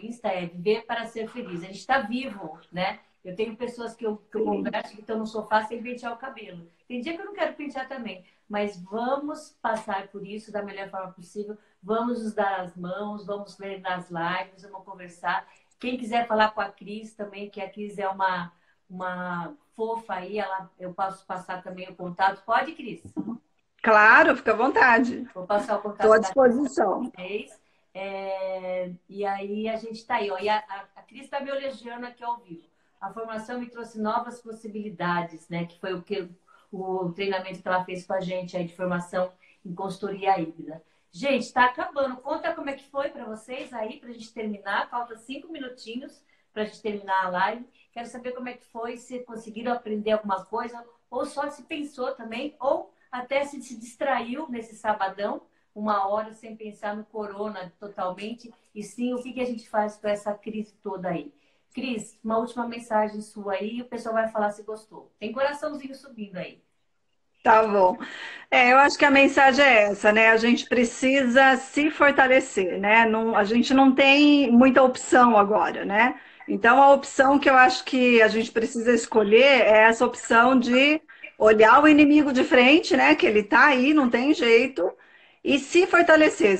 Insta é viver para ser feliz. A gente está vivo, né? Eu tenho pessoas que eu
sim.
converso que estão no sofá sem pentear o cabelo. Tem dia que eu não quero pentear também, mas vamos passar por isso da melhor forma possível. Vamos nos dar as mãos, vamos ver nas lives, vamos conversar. Quem quiser falar com a Cris também, que a Cris é uma fofa aí, eu posso passar também o contato. Pode, Cris?
Claro, fica à vontade.
Vou passar o
Estou à
contato da
disposição.
vocês. E aí a gente está aí, ó. E a Cris está me elogiando aqui ao vivo. A formação me trouxe novas possibilidades, né? Que foi o treinamento que ela fez com a gente aí de formação em consultoria híbrida. Gente, está acabando. Conta como é que foi para vocês aí, para a gente terminar. Falta 5 minutinhos para a gente terminar a live. Quero saber como é que foi, se conseguiram aprender alguma coisa, ou só se pensou também, ou até se distraiu nesse sabadão, 1 hora sem pensar no corona totalmente, e sim o que que a gente faz com essa crise toda aí. Cris, uma última mensagem sua aí, e o pessoal vai falar se gostou. Tem coraçãozinho subindo aí.
Tá bom. Eu acho que a mensagem é essa, né? A gente precisa se fortalecer, né? A gente não tem muita opção agora, né? Então, a opção que eu acho que a gente precisa escolher é essa opção de olhar o inimigo de frente, né? Que ele tá aí, não tem jeito, e se fortalecer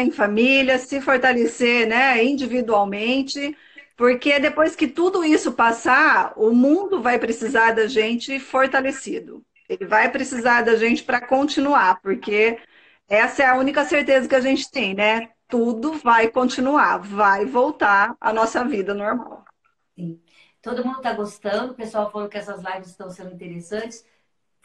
em família, se fortalecer, né, individualmente, porque depois que tudo isso passar, o mundo vai precisar da gente fortalecido. Ele vai precisar da gente para continuar, porque essa é a única certeza que a gente tem, né? Tudo vai continuar, vai voltar à nossa vida normal.
Sim. Todo mundo está gostando, o pessoal falou que essas lives estão sendo interessantes.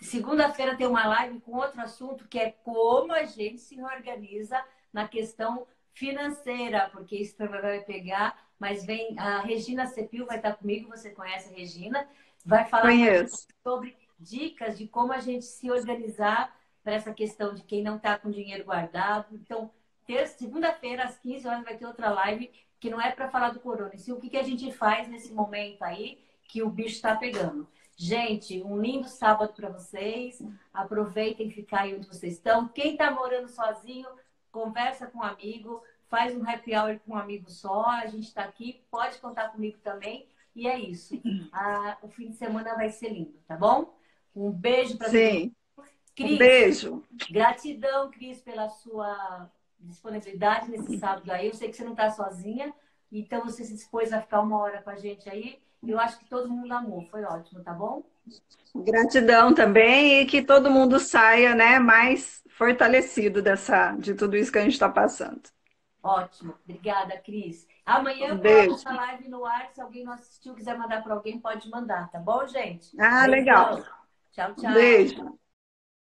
Segunda-feira tem uma live com outro assunto, que é como a gente se organiza na questão financeira, porque isso também vai pegar, mas vem a Regina Cepil vai estar comigo, você conhece a Regina, vai falar com a gente
Conheço.
sobre dicas de como a gente se organizar para essa questão de quem não está com dinheiro guardado. Então, segunda-feira, às 15 horas, vai ter outra live que não é para falar do corona, e sim o que que a gente faz nesse momento aí que o bicho está pegando. Gente, um lindo sábado para vocês. Aproveitem ficar aí onde vocês estão. Quem está morando sozinho, conversa com um amigo, faz um happy hour com um amigo só. A gente está aqui, pode contar comigo também. E é isso. O fim de semana vai ser lindo, tá bom? Um beijo para todo mundo.
Sim. Um
Cris,
beijo.
gratidão, Cris, pela sua disponibilidade nesse sábado aí. Eu sei que você não está sozinha, então você se dispôs a ficar 1 hora com a gente aí. Eu acho que todo mundo amou. Foi ótimo, tá bom?
Gratidão também e que todo mundo saia, né, mais fortalecido de tudo isso que a gente está passando.
Ótimo. Obrigada, Cris. Amanhã
Um
eu coloco essa
beijo.
live no ar. Se alguém não assistiu, quiser mandar para alguém, pode mandar, tá bom, gente?
Ah, legal.
Beijão. Tchau,
Um
tchau.
beijo.